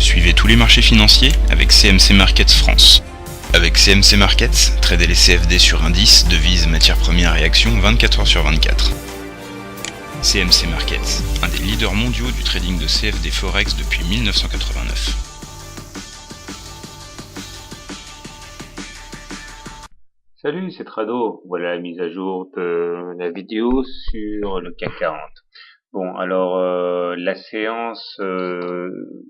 Suivez tous les marchés financiers avec CMC Markets France. Avec CMC Markets, tradez les CFD sur indices, devises, matières premières et actions 24 heures sur 24. CMC Markets, un des leaders mondiaux du trading de CFD Forex depuis 1989. Salut, c'est Trado. Voilà la mise à jour de la vidéo sur le CAC 40. Bon, alors la séance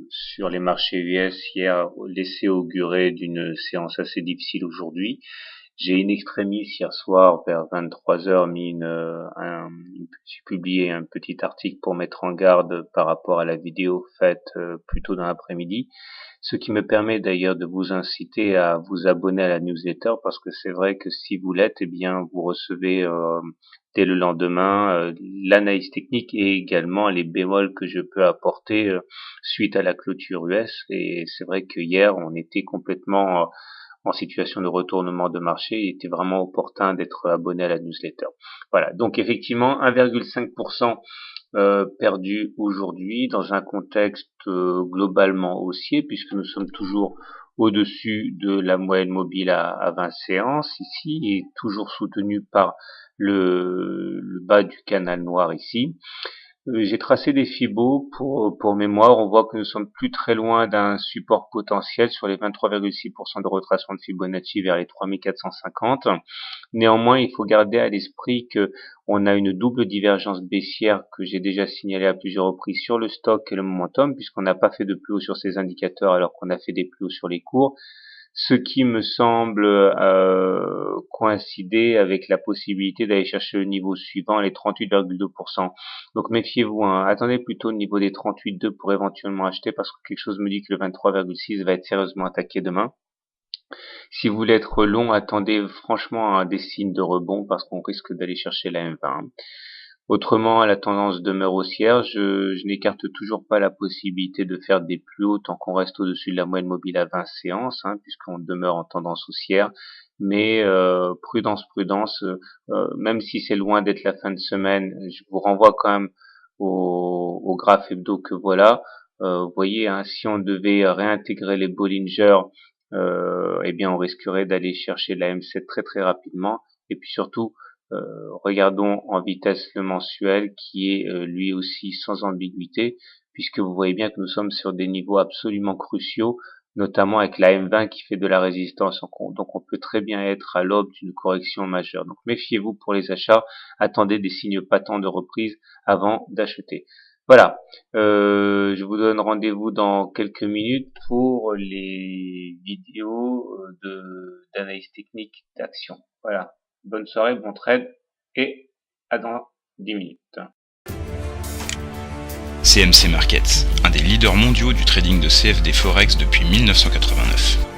sur les marchés US hier laissait augurer d'une séance assez difficile aujourd'hui. J'ai in extremis hier soir vers 23h j'ai publié un petit article pour mettre en garde par rapport à la vidéo faite plus tôt dans l'après-midi. Ce qui me permet d'ailleurs de vous inciter à vous abonner à la newsletter parce que c'est vrai que si vous l'êtes, eh bien vous recevez dès le lendemain l'analyse technique et également les bémols que je peux apporter suite à la clôture US. Et c'est vrai que hier on était complètement en situation de retournement de marché. Il était vraiment opportun d'être abonné à la newsletter. Voilà, donc effectivement 1,5% perdu aujourd'hui dans un contexte globalement haussier puisque nous sommes toujours au-dessus de la moyenne mobile à 20 séances ici et toujours soutenu par le bas du canal noir ici. J'ai tracé des fibos pour mémoire. On voit que nous sommes plus très loin d'un support potentiel sur les 23,6% de retracement de Fibonacci vers les 3450. Néanmoins, il faut garder à l'esprit que on a une double divergence baissière que j'ai déjà signalée à plusieurs reprises sur le stock et le momentum, puisqu'on n'a pas fait de plus haut sur ces indicateurs alors qu'on a fait des plus hauts sur les cours. Ce qui me semble coïncider avec la possibilité d'aller chercher le niveau suivant, les 38,2%. Donc méfiez-vous, hein. Attendez plutôt le niveau des 38,2 pour éventuellement acheter, parce que quelque chose me dit que le 23,6 va être sérieusement attaqué demain. Si vous voulez être long, attendez franchement des signes de rebond, parce qu'on risque d'aller chercher la M20. Autrement, la tendance demeure haussière. Je n'écarte toujours pas la possibilité de faire des plus hauts tant qu'on reste au-dessus de la moyenne mobile à 20 séances, puisqu'on demeure en tendance haussière. Mais prudence, même si c'est loin d'être la fin de semaine, je vous renvoie quand même au graphe hebdo que voilà. Vous voyez, si on devait réintégrer les Bollinger, eh bien on risquerait d'aller chercher la M7 très très rapidement. Et puis surtout, regardons en vitesse le mensuel qui est lui aussi sans ambiguïté, puisque vous voyez bien que nous sommes sur des niveaux absolument cruciaux, notamment avec la M20 qui fait de la résistance. Donc on peut très bien être à l'aube d'une correction majeure. Donc méfiez-vous pour les achats, attendez des signes patents de reprise avant d'acheter. Voilà, je vous donne rendez-vous dans quelques minutes pour les vidéos d'analyse technique d'action. Voilà. Bonne soirée, bon trade et à dans 10 minutes. CMC Markets, un des leaders mondiaux du trading de CFD Forex depuis 1989.